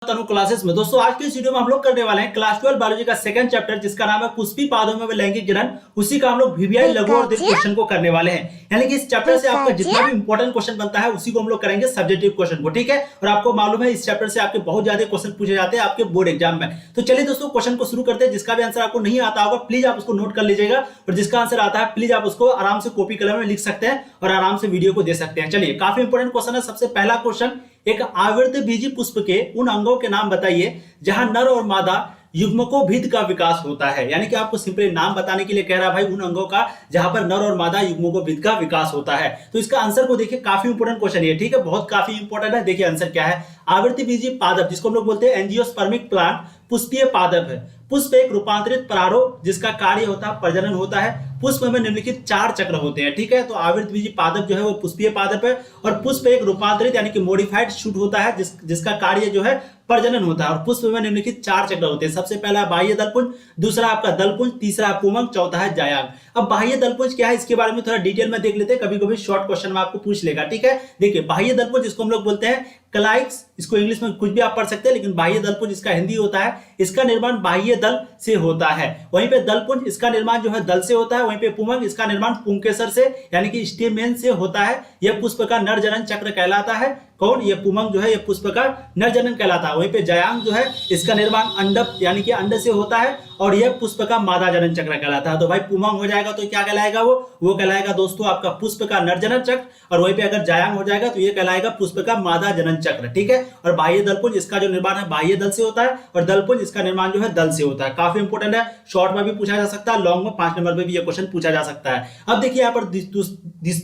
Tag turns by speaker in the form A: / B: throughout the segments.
A: तनु classes में दोस्तों आज के इस वीडियो में हम लोग करने वाले हैं क्लास 12 बायोलॉजी का सेकंड चैप्टर जिसका नाम है पुष्पी पादों में लैंगिक जनन। उसी का हम लोग वीवीआई लघु और दीर्घ क्वेश्चन को करने वाले हैं। यानी कि इस चैप्टर से आपका जितना भी इंपॉर्टेंट क्वेश्चन बनता है उसी को हम लोग करेंगे सब्जेक्टिव क्वेश्चन को, ठीक है। और आपको मालूम है इस चैप्टर से आपके बहुत ज्यादा क्वेश्चन पूछे जाते हैं आपके बोर्ड एग्जाम में। तो चलिए दोस्तों क्वेश्चन को शुरू करते हैं। जिसका भी आंसर आपको नहीं आता होगा प्लीज आप उसको नोट कर लीजिएगा, और जिसका आंसर आता है प्लीज आप उसको आराम से कॉपी कलम में लिख सकते हैं और आराम से वीडियो को दे सकते हैं। चलिए काफी इंपॉर्टेंट क्वेश्चन है। सबसे पहला क्वेश्चन, एक आवृतबीजी पुष्प के उन अंगों के नाम बताइए जहां नर और मादा युग्मकोभिद का विकास होता है। यानी कि आपको सिंपली नाम बताने के लिए कह रहा है भाई उन अंगों का जहां पर नर और मादा युग्मकोभिद का विकास होता है। तो इसका आंसर को देखिए, काफी इंपॉर्टेंट क्वेश्चन है, ठीक है, बहुत काफी इंपॉर्टेंट है। देखिए आंसर क्या है, आवृतबीजी पादप जिसको हम लोग बोलते हैं एंजियोस्पर्मिक प्लांट पुष्पीय पादप है। पुष्प एक रूपांतरित प्रारोह जिसका कार्य होता है प्रजनन होता है। पुष्प में निम्नलिखित 4 चक्र होते हैं, ठीक है। तो आवृतबीजी पादप जो है वो पुष्पीय पादप है, और पुष्प एक रूपांतरित यानी कि मॉडिफाइड शूट होता है जिसका कार्य जो है प्रजनन होता है। और पुष्प में निम्नलिखित 4 चक्र होते हैं। सबसे पहला बाह्य दलपुंज, दूसरा आपका दलपुंज, तीसरा पुंमक, चौथा है जायांग। अब बाह्य दलपुंज क्या है इसके बारे में थोड़ा डिटेल में देख लेते हैं, कभी कभी शॉर्ट क्वेश्चन में आपको पूछ लेगा, ठीक है। देखिए बाह्य दलपुंज जिसको हम लोग बोलते हैं क्लाइक्स, इसको इंग्लिश में कुछ भी आप पढ़ सकते हैं, लेकिन बाह्य दलपुंज इसका हिंदी होता है। इसका निर्माण बाह्य दल से होता है। वहीं पे दलपुंज इसका निर्माण जो है दल से होता है। वहीं पे पुंमक इसका निर्माण पुंकेसर से यानी कि स्टेमेन से होता है। यह पुष्प का नर जनन चक्र कहलाता है। कौन, ये पुंमक जो है ये पुष्प का नर जनन कहलाता है। वहीं पे जायांग जो है इसका निर्माण अंडक यानी कि अंड से होता है, और यह पुष्प का मादा जनन चक्र कहलाता है। तो भाई पुंमक हो जाएगा तो क्या कहलाएगा, वो कहलाएगा दोस्तों आपका पुष्प का नर जनन चक्र, और वहीं पे अगर जायांग हो जाएगा तो ये कहलाएगा पुष्प का मादा जनन चक्र, ठीक है। और बाह्य दलपुंज इसका जो निर्माण है बाह्य दल से होता है, और दलपुंज इसका निर्माण जो है दल से होता है। काफी इंपॉर्टेंट है, शॉर्ट में भी पूछा जा सकता है, लॉन्ग में 5 नंबर में भी ये क्वेश्चन पूछा जा सकता है। अब देखिए यहाँ पर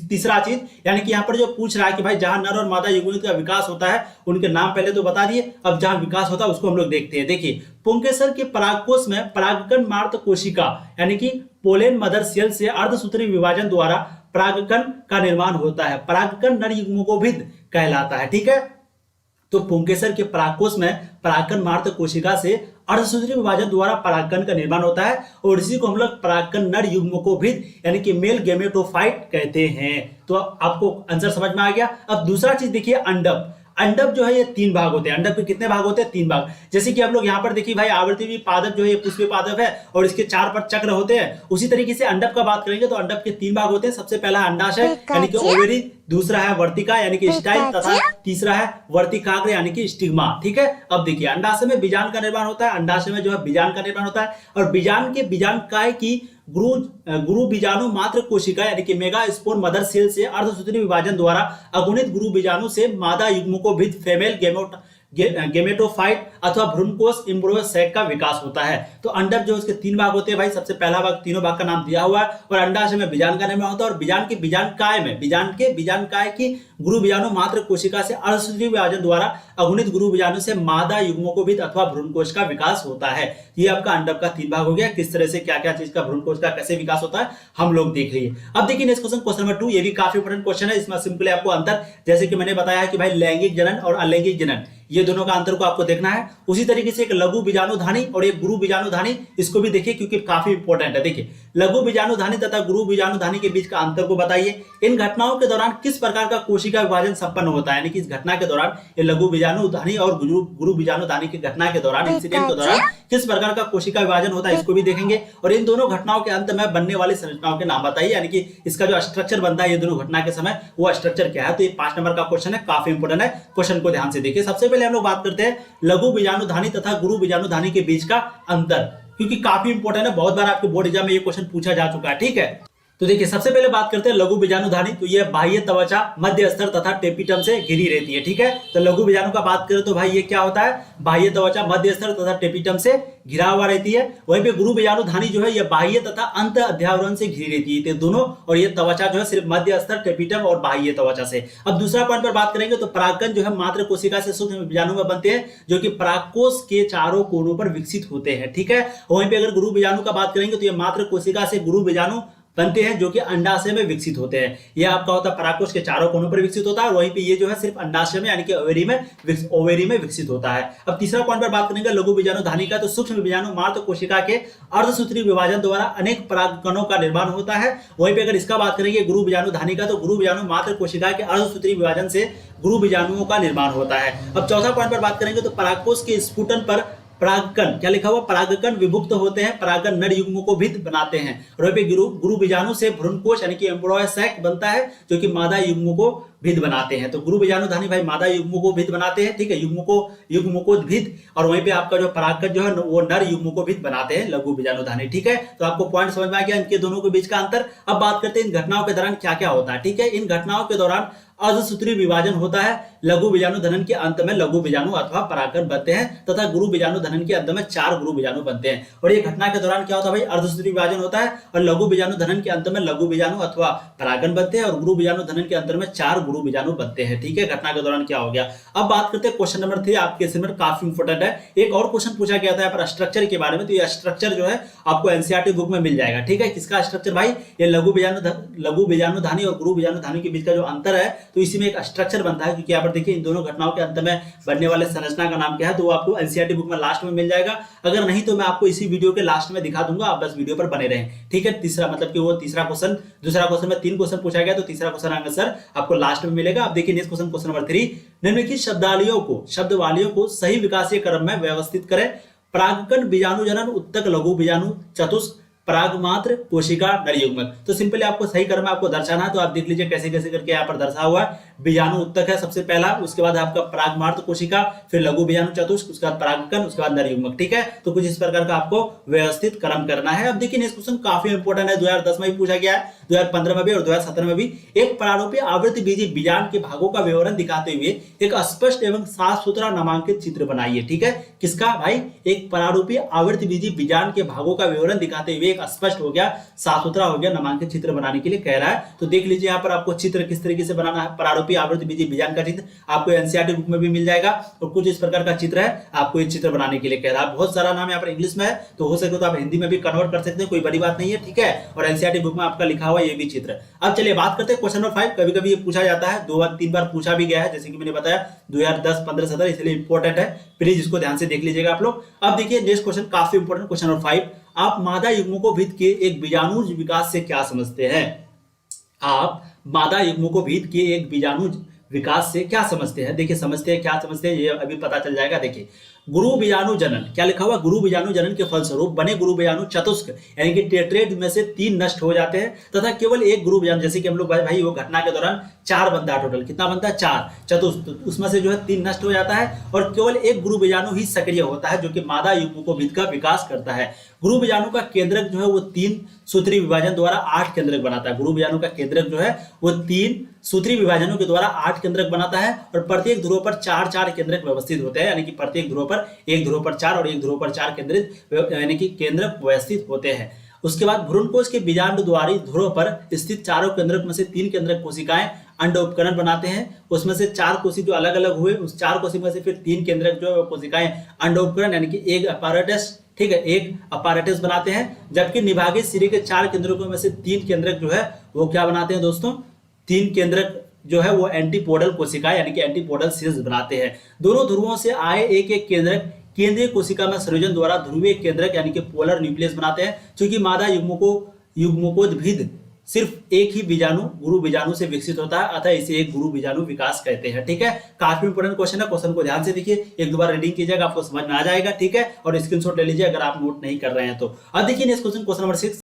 A: तीसरा चीज, यानी कि यहाँ पर जो पूछ रहा है कि भाई जहां नर और मादा युग्मकों का विकास होता है उनके नाम पहले तो बता दिए, अब जहां विकास होता है उसको हम लोग देखते हैं। देखिए पुंकेसर के परागकोश में परागकण मार्त कोशिका यानी कि पोलेन मदर सेल से अर्धसूत्री विभाजन द्वारा परागकण का निर्माण होता है। परागकण नर युग्मकोभिद कहलाता है, ठीक है। तो पुंकेसर के परागकोश में परागकण मार्त कोशिका से अर्धसूत्री विभाजन द्वारा परागकण का निर्माण होता है, और इसी को हम लोग परागकण नर युग्मकोभिद यानी कि मेल गेमेटोफाइट कहते हैं। तो आपको आंसर समझ में आ गया। अब दूसरा चीज देखिए अंडप। अंडप जो है ये 3 भाग होते हैं। अंडप के कितने भाग होते हैं, 3 भाग। जैसे कि आप लोग यहाँ पर देखिए भाई आवृतबीजी पादप जो है ये पुष्पीय पादप है, और इसके 4 पर चक्र होते हैं। उसी तरीके से अंडप का बात करेंगे तो अंडप के 3 भाग होते हैं। सबसे पहला अंडाशय यानी कि ओवेरी, दूसरा है वर्तिका यानी कि स्टाइल, तथा तीसरा है वर्तिकाग्र यानी कि स्टिग्मा, ठीक है। अब देखिए अंडाशय में बीजांड का निर्माण होता है। अंडाशय में जो है बीजांड का निर्माण होता है, और बीजांड के बीजांडकाय की गुरु बीजाणु मात्र कोशिका यानी कि मेगास्पोर मदर सेल से अर्धसूत्री विभाजन द्वारा अगुणित गुरु बीजाणु से मादा युग्मकोभिद फीमेल गेमेटोफाइट अथवा भ्रूणकोश एम्ब्रियो सैक का विकास होता है। तो अंडप जो उसके 3 भाग होते हैं भाई। सबसे पहला भाग, तीनों भाग का नाम दिया हुआ है, और अंडाशय में बीजांड का निर्माण होता है, और बीजांड के बीजांडकाय की गुरु बीजाणु मात्र कोशिका से अर्धसूत्री विभाजन द्वारा अगुणित गुरु बीजाणु से मादा युग्मकोभिद अथवा भ्रूणकोश का विकास होता है। ये आपका अंडप का 3 भाग हो गया। किस तरह से क्या क्या चीज का भ्रूणकोश का कैसे विकास होता है हम लोग देख लिए। अब देखिए नेक्स्ट क्वेश्चन, क्वेश्चन नंबर 2, ये भी काफी इंपॉर्टेंट क्वेश्चन है। इसमें सिंपली आपको अंतर, जैसे कि मैंने बताया कि भाई लैंगिक जनन और अलैंगिक जनन ये दोनों का अंतर को आपको देखना है। उसी तरीके से एक लघु बीजाणुधानी और एक गुरु बीजाणुधानी, इसको भी देखिए क्योंकि काफी इंपॉर्टेंट है। देखिए लघु बीजाणुधानी तथा गुरु बीजाणुधानी के बीच का अंतर को बताइए। इन घटनाओं के दौरान किस प्रकार का कोशिका विभाजन संपन्न होता है, यानी कि इस घटना के दौरान ये लघु बीजाणुधानी और गुरु बीजाणुधानी की घटना के दौरान, इंसिडेंट के दौरान किस प्रकार का कोशिका विभाजन होता है इसको भी देखेंगे। और इन दोनों घटनाओं के अंत में बनने वाली संरचनाओं के नाम बताइए, यानी कि इसका जो स्ट्रक्चर बनता है ये दोनों घटना के समय वो स्ट्रक्चर क्या है। तो ये 5 नंबर का क्वेश्चन है, काफी इंपॉर्टेंट है। क्वेश्चन को ध्यान से देखिए। सबसे पहले हम लोग बात करते हैं लघु बीजाणुधानी तथा गुरु बीजाणुधानी के बीच का अंतर, क्योंकि काफी इंपॉर्टेंट है। बहुत बार आपके बोर्ड एग्जाम में ये क्वेश्चन पूछा जा चुका है, ठीक है। तो देखिए सबसे पहले बात करते हैं लघु बीजाणुधानी। तो ये बाह्य त्वचा, मध्य स्तर तथा टेपिटम से घिरी रहती है, ठीक है। तो लघु बीजाणु का बात करें तो भाई ये क्या होता है, बाह्य त्वचा, मध्य स्तर तथा टेपिटम से घिरा हुआ रहती है। वहीं पे गुरु बीजाणुधानी जो है ये बाह्य तथा अंत अध्यावरण से घिरी रहती है, दोनों। और ये त्वचा जो है सिर्फ मध्य स्तर, टेपिटम और बाह्य त्वचा से। अब दूसरा पॉइंट पर बात करेंगे तो परागकण जो है मात्र कोशिका से सूक्ष्म बीजाणु में बनते हैं, जो कि परागकोश के चारों कोनों पर विकसित होते हैं, ठीक है। वहीं पे अगर गुरु बीजाणु का बात करेंगे तो ये मात्र कोशिका से गुरु बीजाणु बनते हैं जो कि अंडाशय में विकसित होते हैं। ये आपका होता है परागकोश के चारों कोनों पर विकसित होता है, और वहीं पे ये जो है सिर्फ अंडाशय में यानी कि ओवेरी में विकसित होता है। अब तीसरा पॉइंट पर बात करेंगे लघु बीजाणु धानी का। तो सूक्ष्म बीजाणु मात्र कोशिका के अर्धसूत्री विभाजन द्वारा अनेक परागकणों का निर्माण होता है। वहीं पे अगर इसका बात करेंगे गुरु बीजाणु धानी का, तो गुरु बीजाणु मात्र कोशिका के अर्धसूत्री विभाजन से गुरु बीजाणुओं का निर्माण होता है। अब चौथा पॉइंट पर बात करेंगे तो परागकोश के स्फुटन पर परागकण, क्या लिखा हुआ, परागकण विभुक्त होते हैं, परागकण नर युग्मों को भिन्न बनाते हैं। और गुरु बीजाणु से भ्रूणकोश यानी कि एम्ब्रॉय सैक बनता है जो कि मादा युग्मों को भिन्न बनाते हैं। तो गुरु बीजाणु धानी भाई मादा युग्मों को भिन्न बनाते हैं, ठीक है, युग्मों को भिन्न, और वहीं पे आपका जो परागकण जो है वो नर युग्मों को भिन्न बनाते हैं लघु बीजाणु धानी, ठीक है। तो आपको पॉइंट समझ में आ गया इनके दोनों के बीच का अंतर। अब बात करते हैं इन घटनाओं के दौरान क्या क्या होता है, ठीक है। इन घटनाओं के दौरान अर्धसूत्री विभाजन होता है, लघु बीजाणु धनन के अंत में लघु बीजाणु अथवा परागकण बनते हैं, तथा गुरु बीजाणु धनन के अंत में 4 गुरु बीजाणु बनते हैं। और ये घटना के दौरान क्या होता है भाई, अर्धसूत्री विभाजन होता है, और लघु बीजाणु धनन के अंत में लघु बीजाणु अथवा परागकण बनते हैं, और गुरु बीजाणु धनन के अंत में 4 गुरु बीजाणु बनते हैं, ठीक है। घटना के दौरान क्या हो गया। अब बात करते हैं क्वेश्चन नंबर 3, आपके सिलेबस में काफी इंपोर्टेंट है। एक और क्वेश्चन पूछा गया था यहाँ पर स्ट्रक्चर के बारे में, तो ये स्ट्रक्चर जो है आपको एनसीईआरटी बुक में मिल जाएगा, ठीक है। किसका स्ट्रक्चर भाई, ये लघु बीजाणु धानी और गुरु बीजाणु धानी के बीच का जो अंतर है, तो इसी में एक स्ट्रक्चर बनता है, क्योंकि यहाँ पर देखिए इन दोनों घटनाओं के अंत में बनने वाले संरचना का नाम क्या है, तो वो आपको एनसीईआरटी बुक में लास्ट में मिल जाएगा। अगर नहीं तो मैं आपको इसी वीडियो के लास्ट में दिखा दूंगा, आप बस वीडियो पर बने रहें, ठीक है। तीसरा मतलब कि वो तीसरा क्वेश्चन, दूसरा क्वेश्चन में 3 क्वेश्चन पूछा गया, तो तीसरा क्वेश्चन आंसर आपको लास्ट में मिलेगा। अब देखिए नेक्स्ट क्वेश्चन, क्वेश्चन नंबर 3, निम्नलिखित शब्दावलियों को सही विकासीय क्रम में व्यवस्थित करें। परागकण, बीजाणु जनन, उत्तक, लघु बीजाणु, चतुष्क, पराग मात्र, कोशिका, नर युग्मक। तो सिंपली आपको सही क्रम में आपको दर्शाना है, तो आप देख लीजिए कैसे कैसे करके यहाँ पर दर्शा हुआ है। बीजाणु उत्तक है सबसे पहला, उसके बाद आपका पराग मात्र कोशिका, फिर लघु बीजाणु चतुष्क, उसके बाद परागकण, उसके बाद नर युग्मक, ठीक है। तो कुछ इस प्रकार का आपको व्यवस्थित क्रम करना है। अब देखिए नेक्स्ट क्वेश्चन काफी इंपोर्टेंट है, 2010 में भी पूछा गया है, 2015 में भी और 2017 में भी। एक परारूपी आवृत्ति बीजी बीजांड के भागों का विवरण दिखाते हुए एक स्पष्ट एवं साफ सुथरा नामांकित चित्र बनाइए, ठीक है। किसका भाई, एक परारूपी आवृत्ति बीजी बीजांड के भागों का विवरण दिखाते हुए एक स्पष्ट हो गया, साफ सुथरा हो गया, नामांकित चित्र बनाने के लिए कह रहा है। तो देख लीजिए यहाँ पर आपको चित्र किस तरीके से बनाना है। परारूपी आवृत्ति बीजी बीजांड का चित्र आपको एनसीईआरटी बुक में भी मिल जाएगा, और कुछ इस प्रकार का चित्र है, आपको ये चित्र बनाने के लिए कह रहा है। बहुत सारा नाम यहाँ पर इंग्लिश में है, तो हो सके तो आप हिंदी में भी कन्वर्ट कर सकते हैं, कोई बड़ी बात नहीं है, ठीक है। और एनसीईआरटी बुक में आपका लिखा हुआ ये भी चित्र। अब चलिए बात करते हैं क्वेश्चन नंबर 5। कभी कभी ये पूछा जाता है, 2 बार 3 बार पूछा भी गया है, जैसे कि मैंने बताया 2010, 15, 17, इसलिए इंपॉर्टेंट है, प्लीज इसको ध्यान से देख लीजिएगा आप लोग। अब देखिए नेक्स्ट क्वेश्चन काफी इंपॉर्टेंट, क्वेश्चन नंबर 5, आप मादा युग्मों को भिन्न के एक बीजाणुज विकास से क्या समझते हैं। आप मादा युग्मों को भिन्न के एक बीजाणुज विकास से क्या समझते हैं। देखिए समझते हैं, क्या समझते हैं ये अभी पता चल जाएगा। देखिए गुरु बीजाणु जनन, क्या लिखा हुआ, गुरु बीजाणु जनन के फलस्वरूप बने गुरु बीजाणु चतुष्क यानी कि टेट्रेड में से 3 नष्ट हो जाते हैं, तथा केवल एक गुरु बीजाणु, जैसे कि हम लोग भाई वो घटना के दौरान 4 बनता है, टोटल कितना बनता है 4, चतुष्क, उसमें से जो है 3 नष्ट हो जाता है, और केवल एक गुरु बीजाणु ही सक्रिय होता है, जो कि मादा युग्मों को भिन्न का विकास करता है। गुरु बीजाणु का केंद्रक जो है वो 3 सूत्री विभाजन द्वारा 8 केंद्रक बनाता है। गुरु बीजाणु का केंद्रक जो है वो 3 सूत्री विभाजनों के द्वारा 8 केंद्रक बनाता है, और प्रत्येक ध्रुव पर 4-4 केंद्रक व्यवस्थित होते हैं, यानी कि प्रत्येक ध्रुव पर, एक ध्रुव पर 4 और एक ध्रुव पर 4 केंद्रित यानी कि केंद्रक व्यवस्थित होते हैं। उसके बाद भ्रूणकोश के बीजांड द्वारी ध्रुव पर स्थित चारों केंद्रक में से 3 केंद्रक कोशिकाएं अंड उपकरण बनाते हैं। उसमें से 4 कोशिका जो अलग अलग हुए, उस 4 कोशिका में से फिर 3 केंद्रक जो कोशिकाएं अंड उपकरण यानी कि एक अपैरेटस, ठीक है, एक अपैरेटस बनाते हैं, जबकि निभागीय सिरे के 4 केंद्रकों में से 3 केंद्रक जो है वो क्या बनाते हैं दोस्तों, 3 केंद्रक जो है वो एंटीपोडल कोशिका यानी कि एंटीपोडल सेल्स बनाते हैं। दोनों ध्रुवों से आए एक एक केंद्रक केंद्रीय कोशिका में संयोजन द्वारा ध्रुवीय केंद्रक यानी कि पोलर न्यूक्लियस बनाते हैं। क्योंकि मादा युग्मों को भिन्न सिर्फ एक ही बीजाणु गुरु बीजाणु से विकसित होता है, अतः इसे एक गुरु बीजाणु विकास कहते हैं, ठीक है। काफी इंपोर्टेंट क्वेश्चन है, क्वेश्चन को ध्यान से देखिए, एक दो बार रीडिंग कीजिएगा, आपको समझ में आ जाएगा, ठीक है। और स्क्रीनशॉट ले लीजिए अगर आप नोट नहीं कर रहे हैं तो। अब देखिए नेक्स्ट क्वेश्चन, क्वेश्चन नंबर 6,